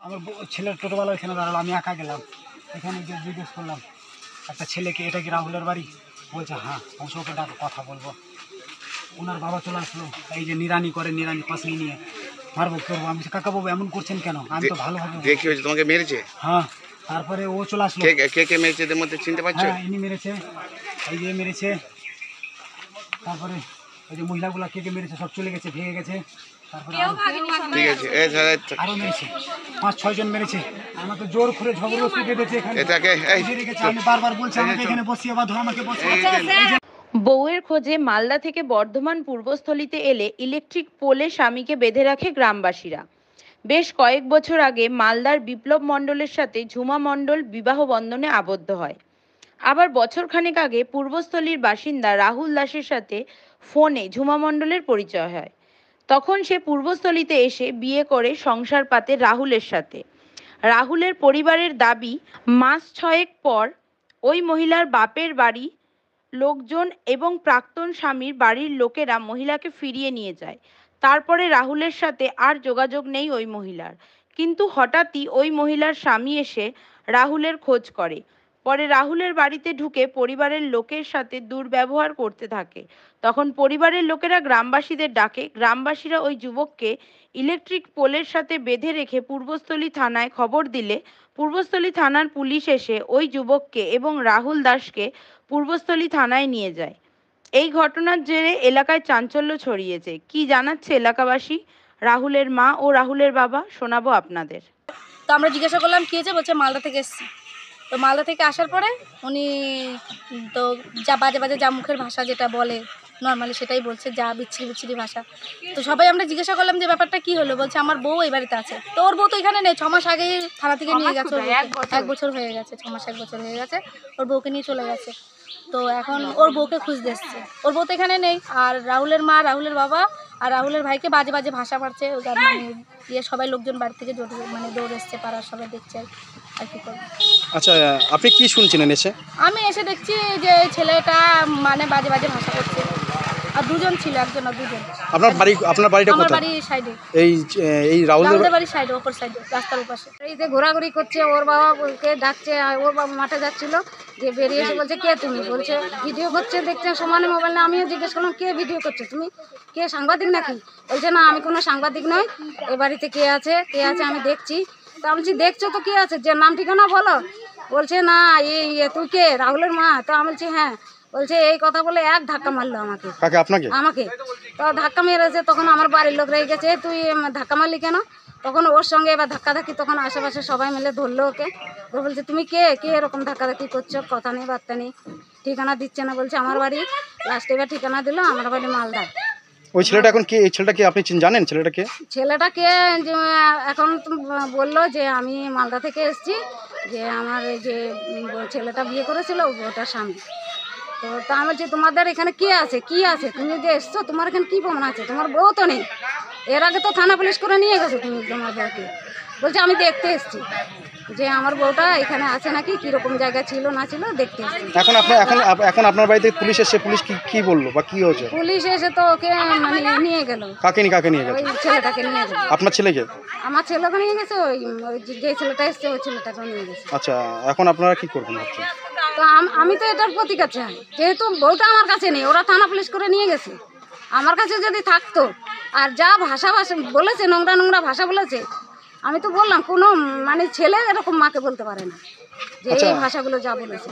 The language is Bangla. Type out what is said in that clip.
আমার ছেলের টোটোবেলা ওইখানে দাঁড়ালো, আমি একা গেলাম, এখানে গিয়ে জিজ্ঞেস করলাম একটা ছেলেকে, এটা কি রাহুলের বাড়ি? বলছে হ্যাঁ। ওকে ডাকে কথা বলবো। ওনার বাবা চলে আসলো, এই যে নিরানি করে, নিরানি পাশে নিয়ে মারবো করবো। আমি কাকা বাবু এমন করছেন কেন? আমি তো ভালো হবে। কি হয়েছে, তোমাকে মেরেছে? হ্যাঁ। তারপরে ও চলে আসলো। কে মেরেছে এদের মধ্যে চিনতে পারছো? হ্যাঁ, ইনি মেরেছে, এই যে মেরেছে। তারপরে ওই যে মহিলাগুলা কে মেরেছে সব চলে গেছে, ভেঙে গেছে। তারপরে ঠিক আছে, আরো মেরেছে, 5-6 জন মেরেছে। আমাকে জোর করে ঝগড়াঝাটি বেঁধেছে এখানে। আমি বারবার বলছি আমাকে এখানে বসিয়ে বাঁধো, আমাকে বসিয়ে। বউয়ের খোঁজে মালদা থেকে বর্ধমান পূর্বস্থলীতে এলে ইলেকট্রিক পোলে স্বামীকে বেঁধে রাখে গ্রামবাসীরা। বেশ কয়েক বছর আগে মালদার বিপ্লব মণ্ডলের সাথে ঝুমা মণ্ডল বিবাহ বন্ধনে আবদ্ধ হয়। আবার বছরখানেক আগে পূর্বস্থলীর বাসিন্দা রাহুল দাসের সাথে ফোনে ঝুমা মণ্ডলের পরিচয় হয়। তখন সে পূর্বস্থলীতে এসে বিয়ে করে সংসার পাতে রাহুলের সাথে। রাহুলের পরিবারের দাবি, মাস 6 পর ওই মহিলার বাপের বাড়ি লোকজন এবং প্রাক্তন স্বামীর বাড়ির লোকেরা মহিলাকে ফিরিয়ে নিয়ে যায়। তারপরে রাহুলের সাথে আর যোগাযোগ নেই ওই মহিলার। কিন্তু হঠাৎই ওই মহিলার স্বামী এসে রাহুলের খোঁজ করে। পরে রাহুলের বাড়িতে ঢুকে পরিবারের লোকের সাথে দুর্ব্যবহার করতে থাকে। তখন পরিবারের লোকেরা গ্রামবাসীদের ডাকে। গ্রামবাসীরা ওই যুবককে ইলেকট্রিক পোলের সাথে বেঁধে রেখে পূর্বস্থলী থানায় খবর দিলে পূর্বস্থলী থানার পুলিশ এসে ওই যুবককে এবং রাহুল দাসকে পূর্বস্থলী থানায় নিয়ে যায়। এই ঘটনার জেরে এলাকায় চাঞ্চল্য ছড়িয়েছে। কি জানাচ্ছে এলাকাবাসী, রাহুলের মা ও রাহুলের বাবা, শোনাবো আপনাদের। তো আমরা জিজ্ঞাসা করলাম কী হয়েছে, বলছে মালদা থেকে এসেছি। তো মালদা থেকে আসার পরে উনি তো যা বাজে বাজে যা মুখের ভাষা যেটা বলে নর্মালি সেটাই বলছে, যা বিচ্ছিরি বিচ্ছিরি ভাষা। তো সবাই আমরা জিজ্ঞাসা করলাম যে ব্যাপারটা কী হলো। বলছে আমার বউ এই বাড়িতে আছে। তো ওর বউ তো এখানে নেই, 6 মাস আগেই থানা থেকে নিয়ে গেছে। 1 বছর হয়ে গেছে, 6 মাস 1 বছর হয়ে গেছে, ওর বউকে নিয়ে চলে গেছে। তো এখন ওর বউকে খুঁজতে এসছে। ওর বউ তো এখানে নেই। আর রাহুলের মা, রাহুলের বাবা আর রাহুলের ভাইকে বাজে বাজে ভাষা মারছে। সবাই লোকজন বাড়ি থেকে দৌড় এসছে, পাড়ার সবাই দেখছে আর কি করবে। আচ্ছা, আপনি কি শুনছিলেন এসে? আমি এসে দেখছি যে ছেলেটা বাজে বাজে ভাষা করছে। আর দুজন ছিল, একজন আর দুজন। আপনার বাড়িটা কোথায়? আমার বাড়ির সাইডে, এই রাহুলের বাড়ির সাইডে, ওপর সাইডে, রাস্তার ওপাশে। এই যে ঘোরাঘুরি করছে, ওর বাবা ওকে ডাকছে, ওর বাবা মাঠে যাচ্ছিল, যে বেরিয়ে এসে বলছে কে তুমি? বলছে ভিডিও করছে, দেখছে সমানে মোবাইল না। আমিও জিজ্ঞেস করলাম কে ভিডিও করছে, তুমি কে সাংবাদিক নাকি? বলছে না, আমি কোনো সাংবাদিক নই, এ বাড়িতে কে আছে আমি দেখছি। তো আমি বলছি দেখছো তো কে আছে, যে নাম ঠিকানা বলো। বলছে না, এই তুই কে, রাহুলের মা? তো আমি বলছি হ্যাঁ। বলছে এই কথা বলে এক ধাক্কা মারলো আমাকে। আমাকে তো ধাক্কা মেরেছে। তখন আমার বাড়ির লোক রেগে গেছে, তুই ধাক্কা মারলি কেন? তখন ওর সঙ্গে এবার ধাক্কাধাক্কি, তখন আশেপাশে সবাই মিলে ধরলো ওকে। তো বলছে তুমি কে এরকম ধাক্কাধাক্কি করছো? কথা নেই, বার্তা নেই, ঠিকানা দিচ্ছে না। বলছে আমার বাড়ি। লাস্টে এবার ঠিকানা দিল, আমার বাড়ি মালদা। ওই ছেলেটা এখন কি? এই ছেলেটা কি আপনি জানেন? ছেলেটাকে যে এখন বললো যে আমি মালদা থেকে এসেছি, যে আমার এই যে ছেলেটা বিয়ে করেছিল ওটার স্বামী। তো তা আমি বলছি তোমাদের এখানে কে আছে, কি আছে? তুমি যে এসছো, তোমার এখানে কী প্রমাণ আছে? তোমার বউ তো নেই, এর আগে তো থানা পুলিশ করে নিয়ে গেছো তুমি তোমার বউকে। বলছে আমি দেখতে এসেছি যে আমার বউটা এখানে আছে নাকি, কীরকম জায়গায় ছিল না ছিল দেখতে এসেছি। এখন আপনার বাড়িতে পুলিশ এসে, পুলিশ কি বললো বা কি হয়েছে? পুলিশ এসে তো ওকে নিয়ে গেল। কাকে নিয়ে গেল? ওই ছেলেটাকে নিয়ে গেল। আপনার ছেলেকে? আমার ছেলেকে নিয়ে গেছে। ওই যে ছেলেটা এসছে ওই ছেলেটাকে নিয়ে গেছে। আচ্ছা, এখন আপনারা কি করবেন ভাবছেন? তো আমি তো এটার প্রতিকার চাই, যেহেতু বউটা আমার কাছে নেই, ওরা থানা পুলিশ করে নিয়ে গেছে। আমার কাছে যদি থাকতো, আর যা ভাষা বলেছে, নোংরা ভাষা বলেছে, আমি তো বললাম কোনো ছেলে এরকম মাকে বলতে পারে না, যে এই ভাষাগুলো যা বলেছে।